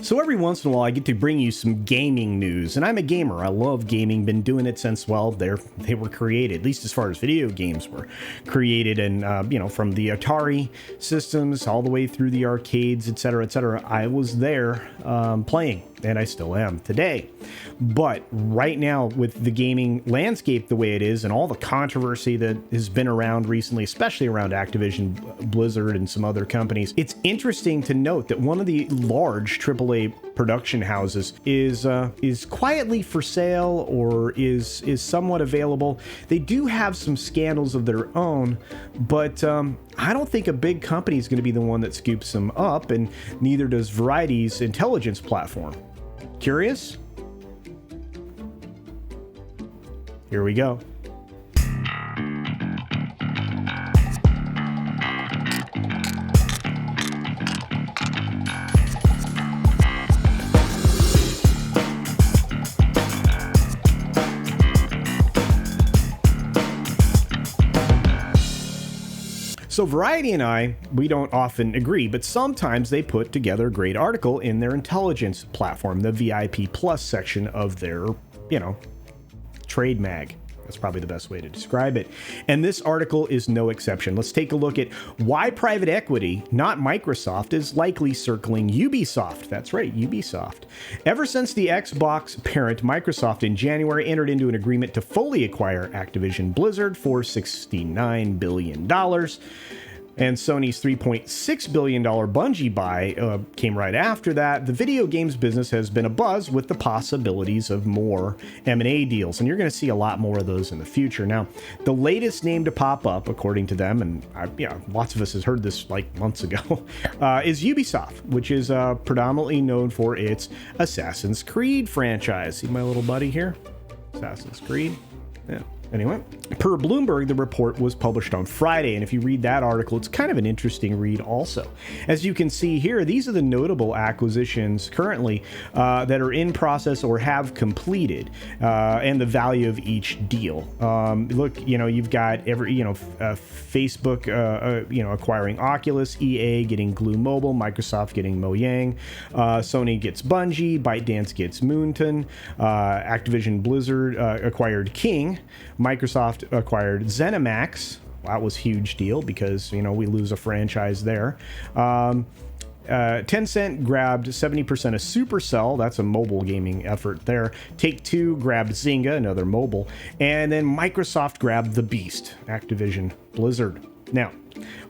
So every once in a while I get to bring you some gaming news, and I'm a gamer. I love gaming, been doing it since, well, they were created, at least as far as video games were created, and from the Atari systems all the way through the arcades, etc., etc. I was there playing, and I still am today. But right now, with the gaming landscape the way it is, and all the controversy that has been around recently, especially around Activision, Blizzard, and some other companies, it's interesting to note that one of the large AAA production houses is quietly for sale, or is somewhat available. They do have some scandals of their own, but I don't think a big company is going to be the one that scoops them up, and neither does Variety's intelligence platform. Curious? Here we go. So Variety and I, we don't often agree, but sometimes they put together a great article in their intelligence platform, the VIP Plus section of their, trade mag. That's probably the best way to describe it. And this article is no exception. Let's take a look at why private equity, not Microsoft, is likely circling Ubisoft. That's right, Ubisoft. Ever since the Xbox parent Microsoft in January entered into an agreement to fully acquire Activision Blizzard for $69 billion, and Sony's $3.6 billion Bungie buy came right after that, the video games business has been abuzz with the possibilities of more M&A deals, and you're going to see a lot more of those in the future. Now, the latest name to pop up, according to them, and lots of us has heard this like months ago, is Ubisoft, which is predominantly known for its Assassin's Creed franchise. See my little buddy here? Assassin's Creed. Yeah. Anyway, per Bloomberg, the report was published on Friday, and if you read that article, it's kind of an interesting read also. As you can see here, these are the notable acquisitions currently that are in process or have completed, and the value of each deal. Look, you've got Facebook, acquiring Oculus, EA getting Glue Mobile, Microsoft getting Mojang, Sony gets Bungie, ByteDance gets Moonton, Activision Blizzard acquired King, Microsoft acquired ZeniMax. That was a huge deal because, we lose a franchise there. Tencent grabbed 70% of Supercell. That's a mobile gaming effort there. Take-Two grabbed Zynga, another mobile. And then Microsoft grabbed The Beast, Activision Blizzard. Now,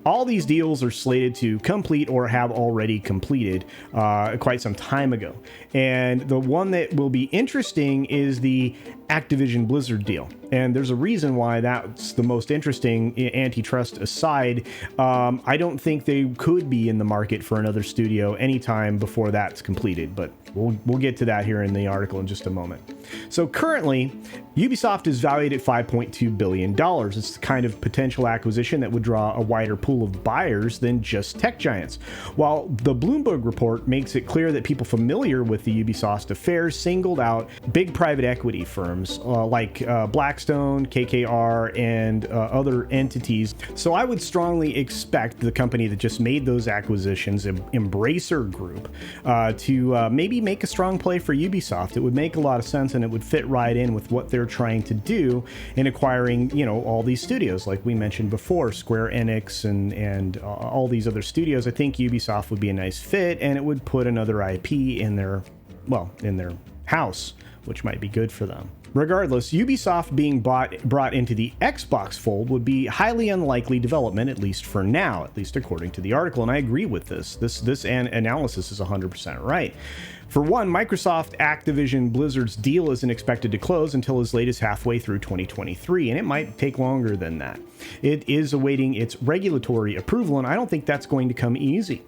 all these deals are slated to complete or have already completed quite some time ago. And the one that will be interesting is the Activision Blizzard deal. And there's a reason why that's the most interesting, antitrust aside. I don't think they could be in the market for another studio anytime before that's completed, but we'll get to that here in the article in just a moment. So currently, Ubisoft is valued at $5.2 billion. It's the kind of potential acquisition that would draw a wider pool of buyers than just tech giants. While the Bloomberg report makes it clear that people familiar with the Ubisoft affairs singled out big private equity firms like Blackstone, KKR, and other entities. So I would strongly expect the company that just made those acquisitions, Embracer Group, to maybe make a strong play for Ubisoft. It would make a lot of sense, and it would fit right in with what they're trying to do in acquiring, all these studios like we mentioned before, Square Enix and all these other studios. I think Ubisoft would be a nice fit, and it would put another IP in their house, which might be good for them. Regardless, Ubisoft being brought into the Xbox fold would be highly unlikely development, at least for now, at least according to the article, and I agree with this. This analysis is 100% right. For one, Microsoft Activision Blizzard's deal isn't expected to close until as late as halfway through 2023, and it might take longer than that. It is awaiting its regulatory approval, and I don't think that's going to come easy.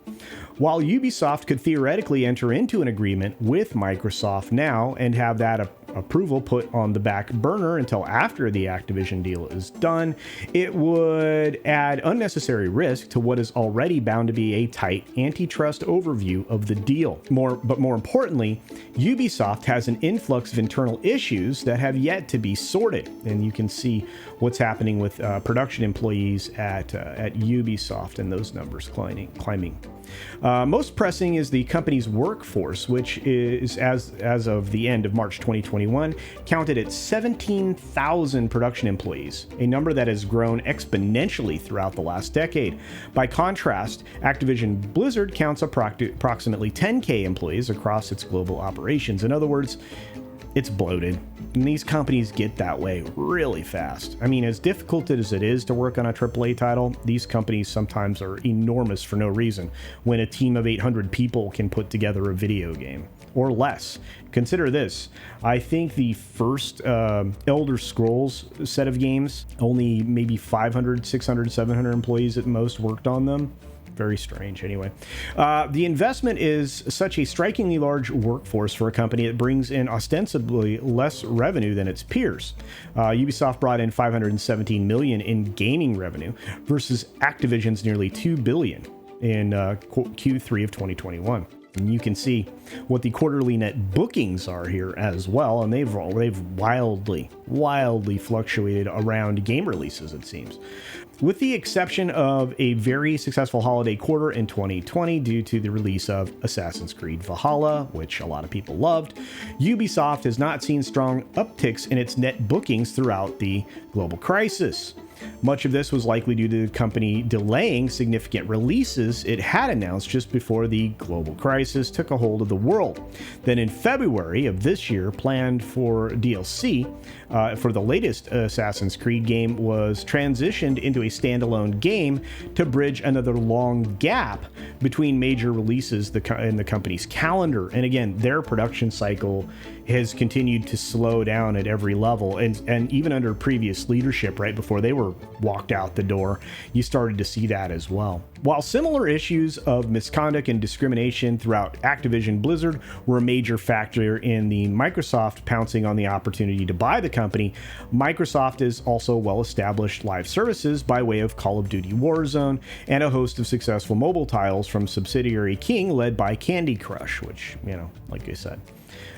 While Ubisoft could theoretically enter into an agreement with Microsoft now and have that approval put on the back burner until after the Activision deal is done, it would add unnecessary risk to what is already bound to be a tight antitrust overview of the deal. But more importantly, Ubisoft has an influx of internal issues that have yet to be sorted, and you can see what's happening with production employees at Ubisoft and those numbers climbing. Most pressing is the company's workforce, which is, as of the end of March 2021, counted at 17,000 production employees, a number that has grown exponentially throughout the last decade. By contrast, Activision Blizzard counts approximately 10K employees across its global operations. In other words, it's bloated. And these companies get that way really fast. I mean, as difficult as it is to work on a AAA title, these companies sometimes are enormous for no reason when a team of 800 people can put together a video game. Or less. Consider this. I think the first Elder Scrolls set of games, only maybe 500, 600, 700 employees at most worked on them. Very strange. Anyway, the investment is such a strikingly large workforce for a company that brings in ostensibly less revenue than its peers. Ubisoft brought in $517 million in gaming revenue versus Activision's nearly $2 billion in Q3 of 2021. And you can see what the quarterly net bookings are here as well, and they've wildly fluctuated around game releases, it seems. With the exception of a very successful holiday quarter in 2020 due to the release of Assassin's Creed Valhalla, which a lot of people loved, Ubisoft has not seen strong upticks in its net bookings throughout the global crisis. Much of this was likely due to the company delaying significant releases it had announced just before the global crisis took a hold of the world. Then in February of this year, planned for DLC for the latest Assassin's Creed game was transitioned into a standalone game to bridge another long gap between major releases in the company's calendar. And again, their production cycle has continued to slow down at every level, and even under previous leadership, right before they were walked out the door, you started to see that as well. While similar issues of misconduct and discrimination throughout Activision Blizzard were a major factor in the Microsoft pouncing on the opportunity to buy the company, Microsoft is also well-established live services by way of Call of Duty Warzone and a host of successful mobile titles from subsidiary King led by Candy Crush, which, like I said.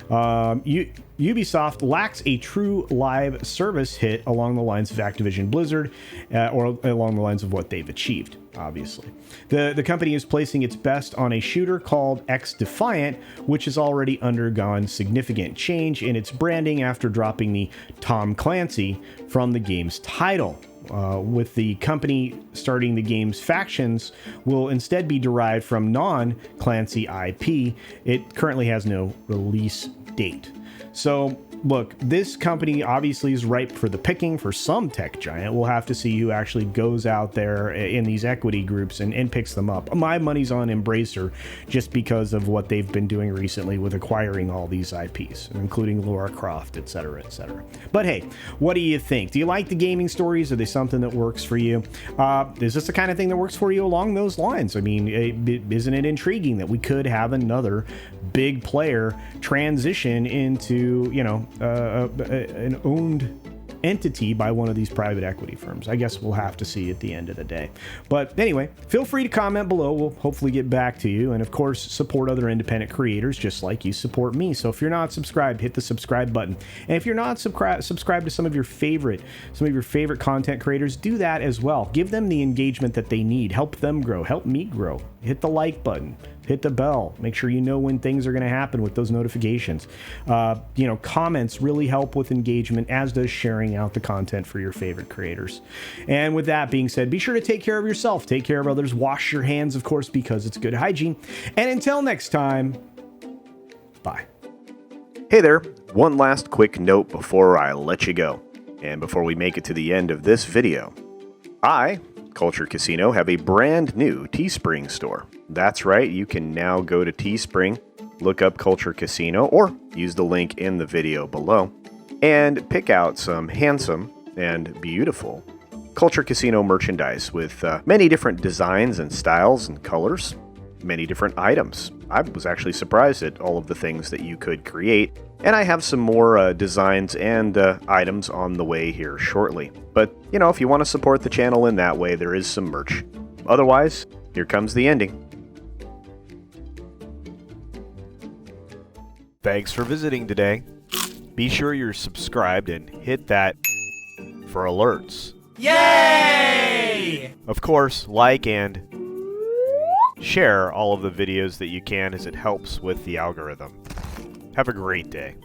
Ubisoft lacks a true live service hit along the lines of Activision Blizzard, or along the lines of what they've achieved, obviously. The company is placing its best on a shooter called X Defiant, which has already undergone significant change in its branding after dropping the Tom Clancy from the game's title. With the company starting the game's factions will instead be derived from non-Clancy IP. It currently has no release date. So, look, this company obviously is ripe for the picking for some tech giant. We'll have to see who actually goes out there in these equity groups and picks them up. My money's on Embracer just because of what they've been doing recently with acquiring all these IPs, including Lara Croft, etc., etc. But hey, what do you think? Do you like the gaming stories? Are they something that works for you? Is this the kind of thing that works for you along those lines? I mean, isn't it intriguing that we could have another big player transition into, an owned entity by one of these private equity firms? I guess we'll have to see at the end of the day. But anyway, feel free to comment below. We'll hopefully get back to you. And of course, support other independent creators just like you support me. So if you're not subscribed, hit the subscribe button. And if you're not subscribed to some of your favorite content creators, do that as well. Give them the engagement that they need. Help them grow. Help me grow. Hit the like button. Hit the bell. Make sure you know when things are going to happen with those notifications. Comments really help with engagement, as does sharing out the content for your favorite creators. And with that being said, be sure to take care of yourself, take care of others, wash your hands, of course, because it's good hygiene. And until next time, bye. Hey there, one last quick note before I let you go, and before we make it to the end of this video. I, CultureCasino, have a brand new Teespring store. That's right, you can now go to Teespring, look up CultureCasino, or use the link in the video below, and pick out some handsome and beautiful CultureCasino merchandise with many different designs and styles and colors, many different items. I was actually surprised at all of the things that you could create, and I have some more designs and items on the way here shortly. But, if you want to support the channel in that way, there is some merch. Otherwise, here comes the ending. Thanks for visiting today. Be sure you're subscribed and hit that for alerts. Yay! Of course, like and Share all of the videos that you can as it helps with the algorithm. Have a great day.